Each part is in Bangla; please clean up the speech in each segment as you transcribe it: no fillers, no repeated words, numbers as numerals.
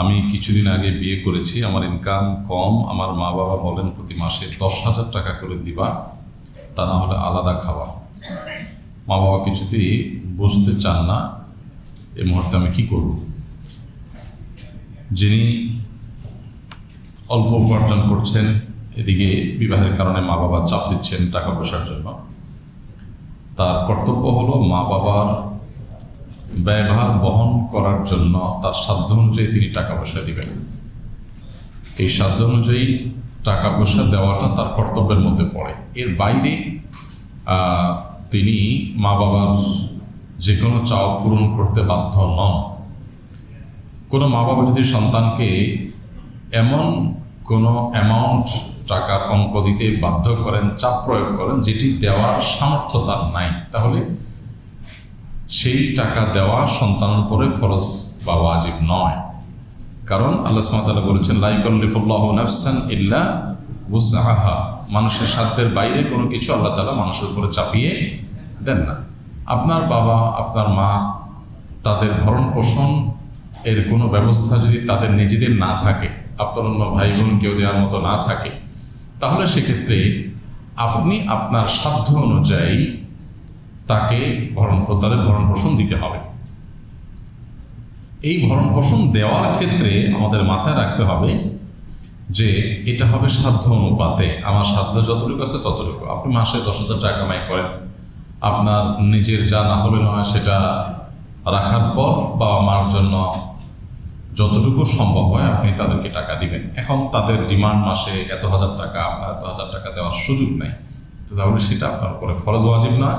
আমি কিছুদিন আগে বিয়ে করেছি, আমার ইনকাম কম, আমার মা বাবা বলেন প্রতি মাসে 10,000 টাকা করে দিবা, তা না হলে আলাদা খাওয়া। মা বাবা কিছুতেই বুঝতে চান না, এই মুহূর্তে আমি কি করব? যিনি অল্প উপার্জন করছেন, এদিকে বিবাহের কারণে মা বাবা চাপ দিচ্ছেন টাকা পয়সার জন্য, তার কর্তব্য হলো মা বাবার ব্যয়ভার বহন করার জন্য তার সাধ্য অনুযায়ী তিনি টাকা পয়সা দিবেন। এই সাধ্য অনুযায়ী টাকা পয়সা দেওয়াটা তার কর্তব্যের মধ্যে পড়ে। এর বাইরে তিনি মা বাবার যে কোনো চাওয়া পূরণ করতে বাধ্য নন। কোনো মা বাবা যদি সন্তানকে এমন কোনো অ্যামাউন্ট টাকার অঙ্ক দিতে বাধ্য করেন, চাপ প্রয়োগ করেন, যেটি দেওয়ার সামর্থ্য তার নাই, তাহলে সেই টাকা দেওয়া সন্তানের উপরে ফরজ বা ওয়াজিব নয়। কারণ আল্লাহ সুবহানাহু ওয়া তাআলা বলেছেন, লা ইউকাল্লিফুল্লাহু নাফসান ইল্লা উসআহা। মানুষের সাধ্যের বাইরে কোনো কিছু আল্লাহ তাআলা মানুষের উপরে চাপিয়ে দেন না। আপনার বাবা, আপনার মা, তাদের ভরণ পোষণ এর কোনো ব্যবস্থা যদি তাদের নিজেদের না থাকে, আপনার অন্য ভাই বোন কেউ দেওয়ার মতো না থাকে, তাহলে সেক্ষেত্রে আপনি আপনার সাধ্য অনুযায়ী তাকে তাদের ভরণ পোষণ দিতে হবে। এই ভরণ পোষণ দেওয়ার ক্ষেত্রে আমাদের মাথায় রাখতে হবে যে এটা হবে সাধ্য অনুপাতে। আমার সাধ্য যতটুকু আছে ততটুকু। আপনি মাসে 10,000 টাকা কামাই করেন, আপনার নিজের যা না হলে নয় সেটা রাখার পর বাবা মার জন্য যতটুকু সম্ভব হয় আপনি তাদেরকে টাকা দিবেন। এখন তাদের ডিমান্ড মাসে এত হাজার টাকা, আপনার এত হাজার টাকা দেওয়ার সুযোগ নেই, তো তাহলে সেটা আপনার উপরে ফরজ ওয়াজিব না।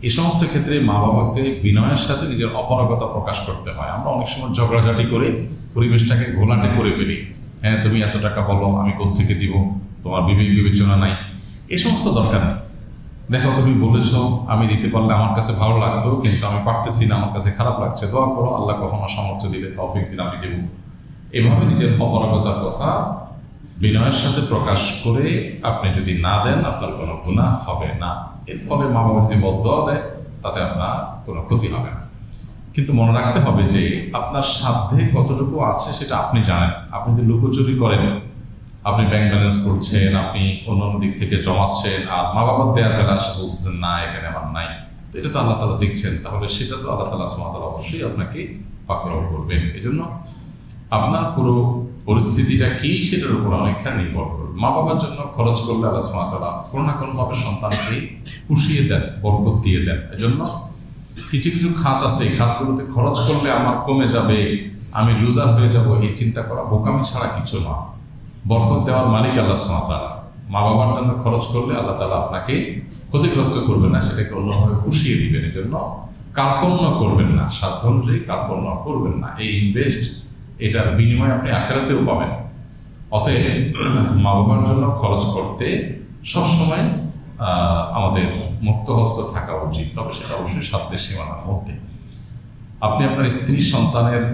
এই সমস্ত ক্ষেত্রে মা বাবাকে বিনয়ের সাথে নিজের অপারগতা প্রকাশ করতে হয়। আমরা অনেক সময় ঝগড়াঝাটি করে পরিবেশটাকে ঘোলাটে করে ফেলি। হ্যাঁ, তুমি এত টাকা বলো, আমি কোত্থেকে দিব, তোমার বিবেক বিবেচনা নাই, এই সমস্ত দরকার নেই। দেখো, তুমি বলেছ আমি দিতে পারলে আমার কাছে ভালো লাগতো, কিন্তু আমি পারতেছি না, আমার কাছে খারাপ লাগছে, দোয়া করো, আল্লাহ কখনো সামর্থ্য দিলে, তৌফিক দিলে আমি দেব। এভাবে নিজের অপারগতার কথা বিনয়ের সাথে প্রকাশ করে আপনি যদি না দেন, আপনার কোনো গুনাহ হবে না। এর ফলে মা বাবা যদি বদদোয়া দেয়, তাতে আপনার কোনো ক্ষতি হবে না। কিন্তু মনে রাখতে হবে যে আপনার সাধ্যে কতটুকু আছে সেটা আপনি জানেন। আপনি যদি লুকোচুরি করেন, আপনি ব্যাংক ব্যালেন্স করছেন, আপনি অন্যান্য দিক থেকে জমাচ্ছেন, আর মা বাবার দেওয়ার বেলা আসে বলছেন না এখানে আমার নাই, তো এটা তো আল্লাহ তাআলা দেখছেন, তাহলে সেটা তো আল্লাহ তাআলা সুবহানাহু ওয়া তাআলা অবশ্যই আপনাকে পাকড়াও করবেন। এই জন্য আপনার পুরো পরিস্থিতিটা কি সেটার উপর অনেকখানি নির্ভর করবে। মা বাবার জন্য খরচ করলে আল্লাহ সুবহানাহু ওয়া তাআলা কোনো না কোনোভাবে সন্তানকে পুষিয়ে দেন, বরকত দিয়ে দেন। এজন্য কিছু কিছু খাত আছে, এই খাতগুলোতে খরচ করলে আমার কমে যাবে, আমি লুজার হয়ে যাব, এই চিন্তা করা বোকামি ছাড়া কিছু না। বরকত দেওয়ার মালিক আল্লাহ সুবহানাহু ওয়া তাআলা। মা বাবার জন্য খরচ করলে আল্লাহ তাআলা আপনাকে ক্ষতিগ্রস্ত করবেন না, সেটাকে অন্যভাবে পুষিয়ে দিবেন। এই জন্য কার্পণ্য করবেন না, সাধ্য অনুযায়ী কার্পণ্য করবেন না। এই ইনভেস্ট, এটার বিনিময়ে আপনি আখিরাতেও পাবেন। অতএব মা বাবার জন্য খরচ করতে সবসময় আমাদের মুক্ত হস্ত থাকা উচিত, তবে সেটা অবশ্যই সাধ্যের সীমানার মধ্যে। আপনি আপনার স্ত্রী সন্তানের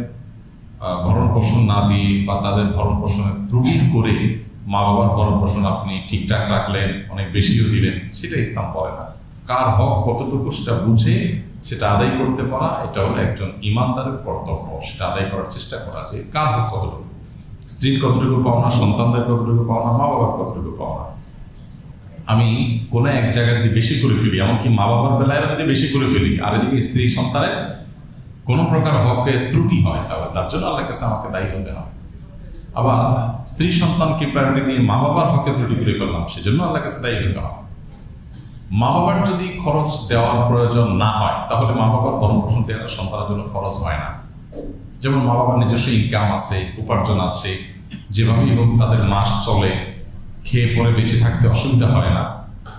ভরণ পোষণ না দিয়ে বা তাদের ভরণ পোষণের ত্রুটি করে মা বাবার ভরণ পোষণ আপনি ঠিকঠাক রাখলেন, অনেক বেশিও দিলেন, সেটা ইসলাম বলে না। কার হক কতটুকু সেটা বুঝে সেটা আদায় করতে পারা, এটা হলো একজন ইমানদারের কর্তব্য। সেটা আদায় করার চেষ্টা করা যে কার হক কতটুকু, স্ত্রীর কতটুকু পাওনা, সন্তানদের কতটুকু পাওনা, মা বাবার কতটুকু পাওনা। আমি কোনো এক জায়গায় যদি বেশি করে ফেলি, এমনকি মা বাবার বেলায় যদি বেশি করে ফেলি, আর এদিকে স্ত্রী সন্তানের কোনো প্রকার হকের ত্রুটি হয়, তাহলে তার জন্য আল্লাহর কাছে আমাকে দায়ী হতে হবে। আবার স্ত্রী সন্তানকে প্রায়োরিটি দিয়ে মা বাবার হকে ত্রুটি করে ফেললাম, সেজন্য আল্লাহর কাছে দায়ী হতে হবে। মা বাবার যদি খরচ দেওয়ার প্রয়োজন না হয়, তাহলে মা বাবার ভরণ পোষণ দেওয়াটা সন্তানের জন্য ফরজ হয় না। যেমন মা বাবার নিজস্ব ইনকাম আছে, উপার্জন আছে, যেভাবেই হোক তাদের মাস চলে, খেয়ে পরে বেঁচে থাকতে অসুবিধা হয় না,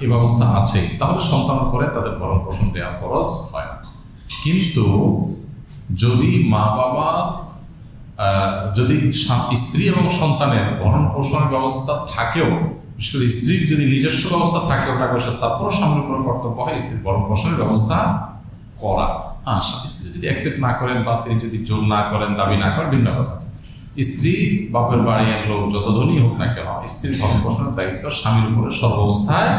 এই ব্যবস্থা আছে, তাহলে সন্তানের পরে তাদের ভরণ পোষণ দেওয়া ফরজ হয় না। কিন্তু যদি মা বাবা যদি স্ত্রী এবং সন্তানের ভরণ পোষণের ব্যবস্থা থাকেও, বিশেষ করে স্ত্রীর যদি নিজস্ব ব্যবস্থা থাকেও টাকা পয়সা, তারপরও স্বামীর উপর কর্তব্য হয় স্ত্রীর ভরণ পোষণের ব্যবস্থা করা। হ্যাঁ, স্ত্রী যদি অ্যাকসেপ্ট না করেন বা তিনি যদি জোর না করেন, দাবি না করেন, ভিন্ন কথা। স্ত্রী বাপের বাড়ির লোক যত ধনী হোক না কেন, স্ত্রীর ভরণ পোষণের দায়িত্ব স্বামীর উপরে সর্বাবস্থায়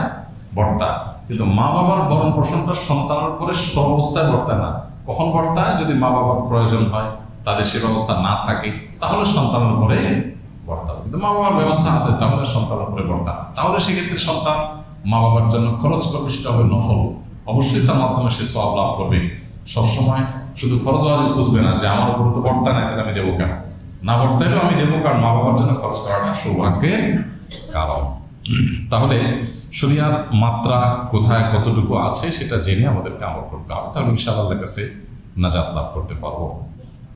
বর্তায়। কিন্তু মা বাবার ভরণ পোষণটা সন্তানের উপরে সর্বাবস্থায় বর্তায় না। কখন বর্তায়? যদি মা বাবার প্রয়োজন হয়, তাদের সে ব্যবস্থা না থাকে, তাহলে সন্তানের উপরে বর্তাবে। কিন্তু মা বাবার ব্যবস্থা আছে, তাহলে সন্তানের উপরে বর্তা না। তাহলে সেক্ষেত্রে সন্তান মা বাবার জন্য খরচ করবে, সেটা হবে নফল, অবশ্যই তার মাধ্যমে সে সওয়াব লাভ করবে। সবসময় শুধু ফরজ ওয়াজিব খুঁজবে না যে আমার উপরে তো বর্তা নাই, তাহলে আমি দেবো কেন, না বর্তাইলেও আমি দেবো, কারণ মা বাবার জন্য খরচ করাটা সৌভাগ্যের কারণ। তাহলে শরিয়ার মাত্রা কোথায় কতটুকু আছে সেটা জেনে আমাদেরকে আমল করতে হবে, তাহলে ইনশাআল্লাহ কাছে নাজাত লাভ করতে পারবো।